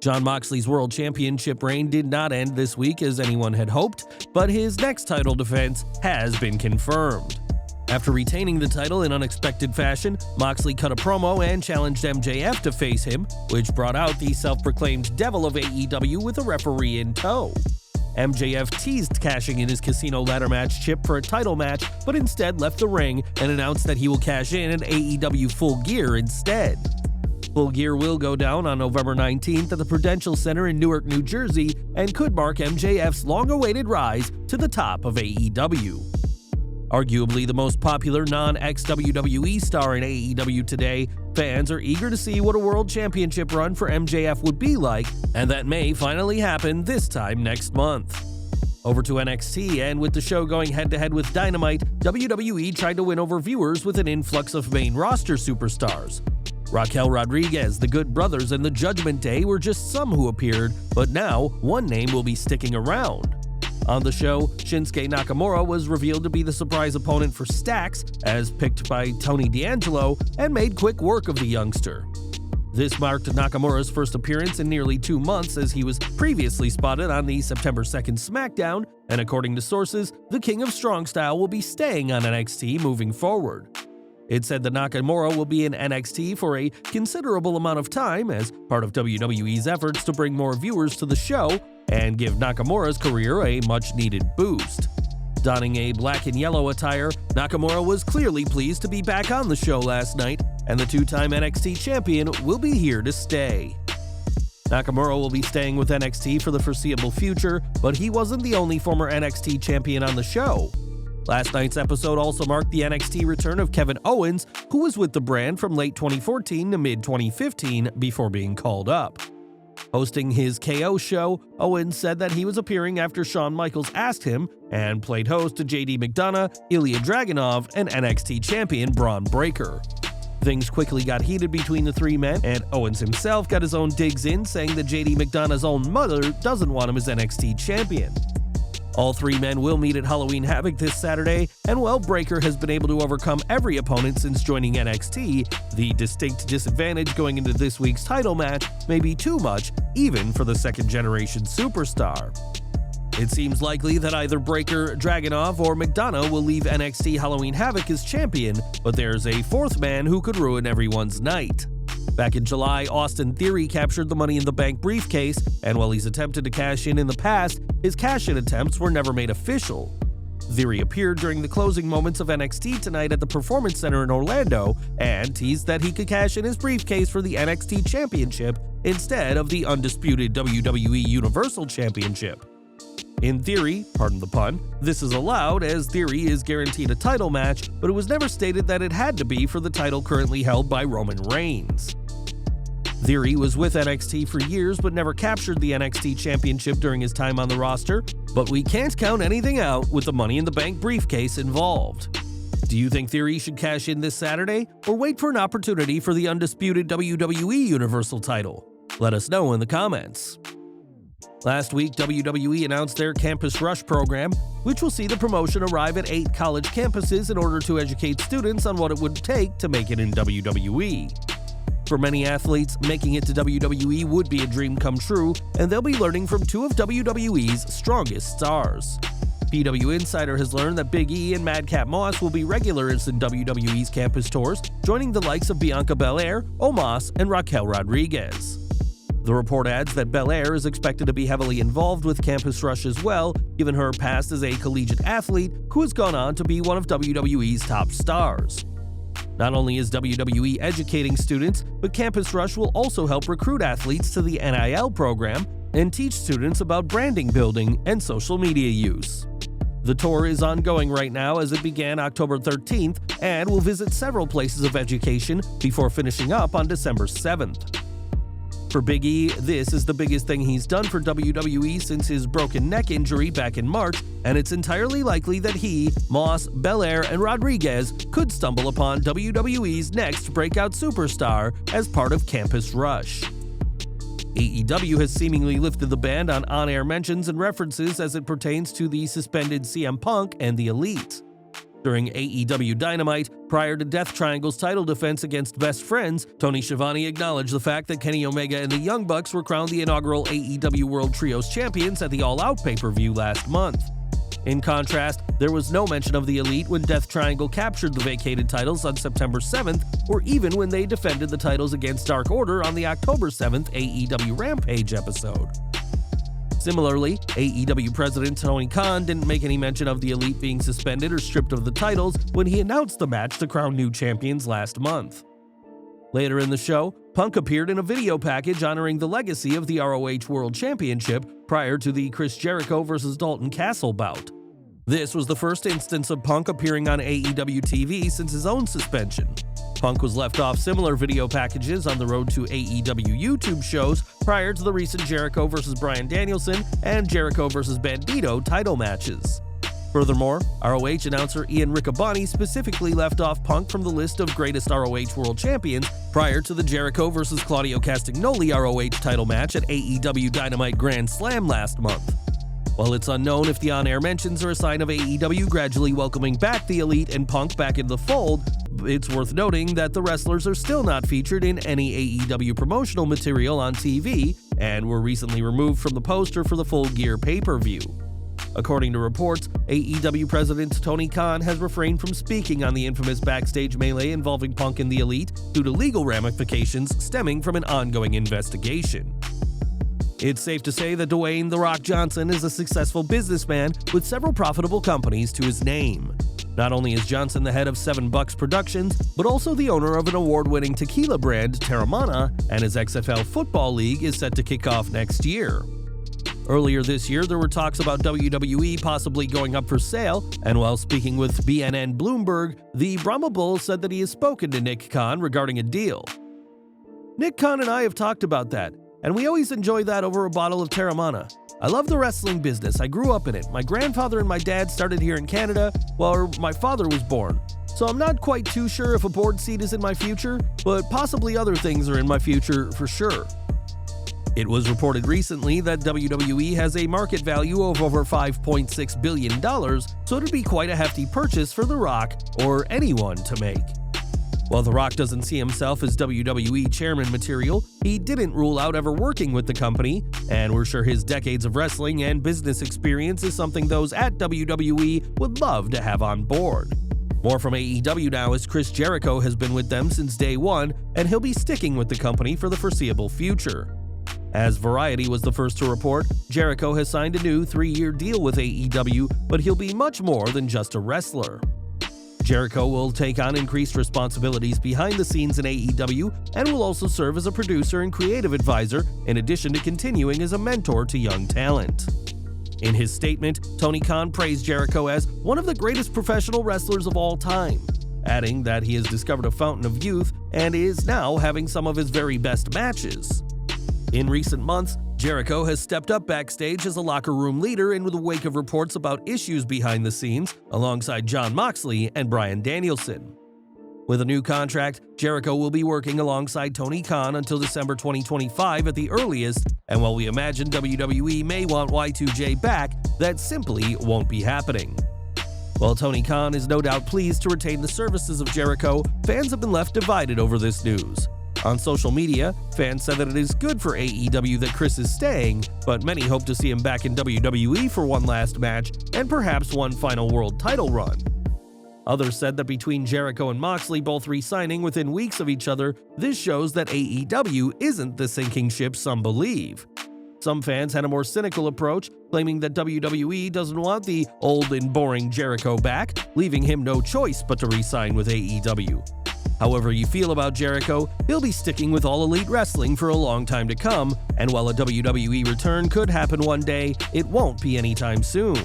Jon Moxley's World Championship reign did not end this week as anyone had hoped, but his next title defense has been confirmed. After retaining the title in unexpected fashion, Moxley cut a promo and challenged MJF to face him, which brought out the self-proclaimed devil of AEW with a referee in tow. MJF teased cashing in his casino ladder match chip for a title match, but instead left the ring and announced that he will cash in at AEW Full Gear instead. Full Gear will go down on November 19th at the Prudential Center in Newark, New Jersey, and could mark MJF's long-awaited rise to the top of AEW. Arguably the most popular non-ex-WWE star in AEW today, fans are eager to see what a World Championship run for MJF would be like, and that may finally happen this time next month. Over to NXT, and with the show going head-to-head with Dynamite, WWE tried to win over viewers with an influx of main roster superstars. Raquel Rodriguez, the Good Brothers, and the Judgment Day were just some who appeared, but now one name will be sticking around. On the show, Shinsuke Nakamura was revealed to be the surprise opponent for Stax, as picked by Tony D'Angelo, and made quick work of the youngster. This marked Nakamura's first appearance in nearly 2 months, as he was previously spotted on the September 2nd Smackdown, and according to sources, the King of Strong Style will be staying on NXT moving forward. It's said that Nakamura will be in NXT for a considerable amount of time as part of WWE's efforts to bring more viewers to the show and give Nakamura's career a much-needed boost. Donning a black and yellow attire, Nakamura was clearly pleased to be back on the show last night, and the two-time NXT champion will be here to stay. Nakamura will be staying with NXT for the foreseeable future, but he wasn't the only former NXT champion on the show. Last night's episode also marked the NXT return of Kevin Owens, who was with the brand from late 2014 to mid-2015 before being called up. Hosting his KO show, Owens said that he was appearing after Shawn Michaels asked him, and played host to JD McDonough, Ilya Dragunov, and NXT champion Braun Breaker. Things quickly got heated between the three men, and Owens himself got his own digs in, saying that JD McDonough's own mother doesn't want him as NXT champion. All three men will meet at Halloween Havoc this Saturday, and while Breaker has been able to overcome every opponent since joining NXT, the distinct disadvantage going into this week's title match may be too much, even for the second-generation superstar. It seems likely that either Breaker, Dragunov, or McDonough will leave NXT Halloween Havoc as champion, but there's a fourth man who could ruin everyone's night. Back in July, Austin Theory captured the Money in the Bank briefcase, and while he's attempted to cash in the past, his cash-in attempts were never made official. Theory appeared during the closing moments of NXT tonight at the Performance Center in Orlando and teased that he could cash in his briefcase for the NXT Championship instead of the undisputed WWE Universal Championship. In theory, pardon the pun, this is allowed as Theory is guaranteed a title match, but it was never stated that it had to be for the title currently held by Roman Reigns. Theory was with NXT for years but never captured the NXT Championship during his time on the roster, but we can't count anything out with the Money in the Bank briefcase involved. Do you think Theory should cash in this Saturday, or wait for an opportunity for the undisputed WWE Universal title? Let us know in the comments. Last week, WWE announced their Campus Rush program, which will see the promotion arrive at 8 college campuses in order to educate students on what it would take to make it in WWE. For many athletes, making it to WWE would be a dream come true, and they'll be learning from 2 of WWE's strongest stars. PW Insider has learned that Big E and Madcap Moss will be regulars in WWE's campus tours, joining the likes of Bianca Belair, Omos, and Raquel Rodriguez. The report adds that Belair is expected to be heavily involved with Campus Rush as well, given her past as a collegiate athlete who has gone on to be one of WWE's top stars. Not only is WWE educating students, but Campus Rush will also help recruit athletes to the NIL program and teach students about branding building and social media use. The tour is ongoing right now as it began October 13th and will visit several places of education before finishing up on December 7th. For Big E, this is the biggest thing he's done for WWE since his broken neck injury back in March, and it's entirely likely that he, Moss, Belair, and Rodriguez could stumble upon WWE's next breakout superstar as part of Campus Rush. AEW has seemingly lifted the ban on on-air mentions and references as it pertains to the suspended CM Punk and the Elite. During AEW Dynamite, prior to Death Triangle's title defense against Best Friends, Tony Schiavone acknowledged the fact that Kenny Omega and the Young Bucks were crowned the inaugural AEW World Trios champions at the All Out pay-per-view last month. In contrast, there was no mention of the Elite when Death Triangle captured the vacated titles on September 7th, or even when they defended the titles against Dark Order on the October 7th AEW Rampage episode. Similarly, AEW President Tony Khan didn't make any mention of the Elite being suspended or stripped of the titles when he announced the match to crown new champions last month. Later in the show, Punk appeared in a video package honoring the legacy of the ROH World Championship prior to the Chris Jericho vs. Dalton Castle bout. This was the first instance of Punk appearing on AEW TV since his own suspension. Punk was left off similar video packages on the road to AEW YouTube shows prior to the recent Jericho vs. Bryan Danielson and Jericho vs. Bandito title matches. Furthermore, ROH announcer Ian Riccaboni specifically left off Punk from the list of greatest ROH World Champions prior to the Jericho vs. Claudio Castagnoli ROH title match at AEW Dynamite Grand Slam last month. While it's unknown if the on-air mentions are a sign of AEW gradually welcoming back the Elite and Punk back into the fold, it's worth noting that the wrestlers are still not featured in any AEW promotional material on TV and were recently removed from the poster for the Full Gear pay-per-view. According to reports, AEW President Tony Khan has refrained from speaking on the infamous backstage melee involving Punk and the Elite due to legal ramifications stemming from an ongoing investigation. It's safe to say that Dwayne "The Rock" Johnson is a successful businessman with several profitable companies to his name. Not only is Johnson the head of 7 Bucks Productions, but also the owner of an award-winning tequila brand, Terramana, and his XFL football league is set to kick off next year. Earlier this year, there were talks about WWE possibly going up for sale, and while speaking with BNN Bloomberg, the Brahma Bull said that he has spoken to Nick Khan regarding a deal. "Nick Khan and I have talked about that, and we always enjoy that over a bottle of Terramana. I love the wrestling business. I grew up in it. My grandfather and my dad started here in Canada while my father was born. So I'm not quite too sure if a board seat is in my future, but possibly other things are in my future for sure." It was reported recently that WWE has a market value of over $5.6 billion, so it'd be quite a hefty purchase for The Rock or anyone to make. While The Rock doesn't see himself as WWE chairman material, he didn't rule out ever working with the company, and we're sure his decades of wrestling and business experience is something those at WWE would love to have on board. More from AEW now, as Chris Jericho has been with them since day one, and he'll be sticking with the company for the foreseeable future. As Variety was the first to report, Jericho has signed a new 3-year deal with AEW, but he'll be much more than just a wrestler. Jericho will take on increased responsibilities behind the scenes in AEW and will also serve as a producer and creative advisor, in addition to continuing as a mentor to young talent. In his statement, Tony Khan praised Jericho as one of the greatest professional wrestlers of all time, adding that he has discovered a fountain of youth and is now having some of his very best matches. In recent months, Jericho has stepped up backstage as a locker room leader in the wake of reports about issues behind the scenes alongside Jon Moxley and Bryan Danielson. With a new contract, Jericho will be working alongside Tony Khan until December 2025 at the earliest, and while we imagine WWE may want Y2J back, that simply won't be happening. While Tony Khan is no doubt pleased to retain the services of Jericho, fans have been left divided over this news. On social media, fans said that it is good for AEW that Chris is staying, but many hope to see him back in WWE for one last match and perhaps one final world title run. Others said that between Jericho and Moxley both re-signing within weeks of each other, this shows that AEW isn't the sinking ship some believe. Some fans had a more cynical approach, claiming that WWE doesn't want the old and boring Jericho back, leaving him no choice but to re-sign with AEW. However you feel about Jericho, he'll be sticking with All Elite Wrestling for a long time to come, and while a WWE return could happen one day, it won't be anytime soon.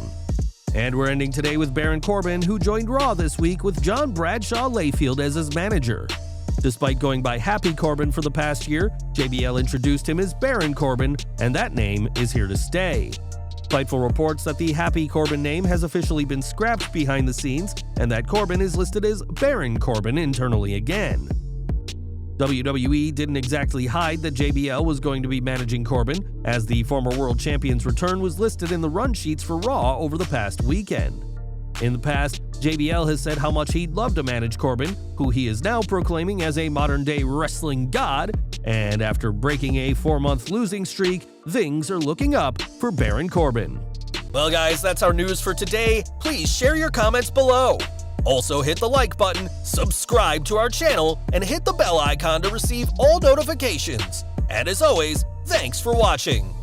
And we're ending today with Baron Corbin, who joined Raw this week with John Bradshaw Layfield as his manager. Despite going by Happy Corbin for the past year, JBL introduced him as Baron Corbin, and that name is here to stay. Fightful reports that the Happy Corbin name has officially been scrapped behind the scenes, and that Corbin is listed as Baron Corbin internally again. WWE didn't exactly hide that JBL was going to be managing Corbin, as the former world champion's return was listed in the run sheets for Raw over the past weekend. In the past, JBL has said how much he'd love to manage Corbin, who he is now proclaiming as a modern-day wrestling god, and after breaking a 4-month losing streak, things are looking up for Baron Corbin. Well guys, that's our news for today. Please share your comments below. Also hit the like button, subscribe to our channel, and hit the bell icon to receive all notifications. And as always, thanks for watching.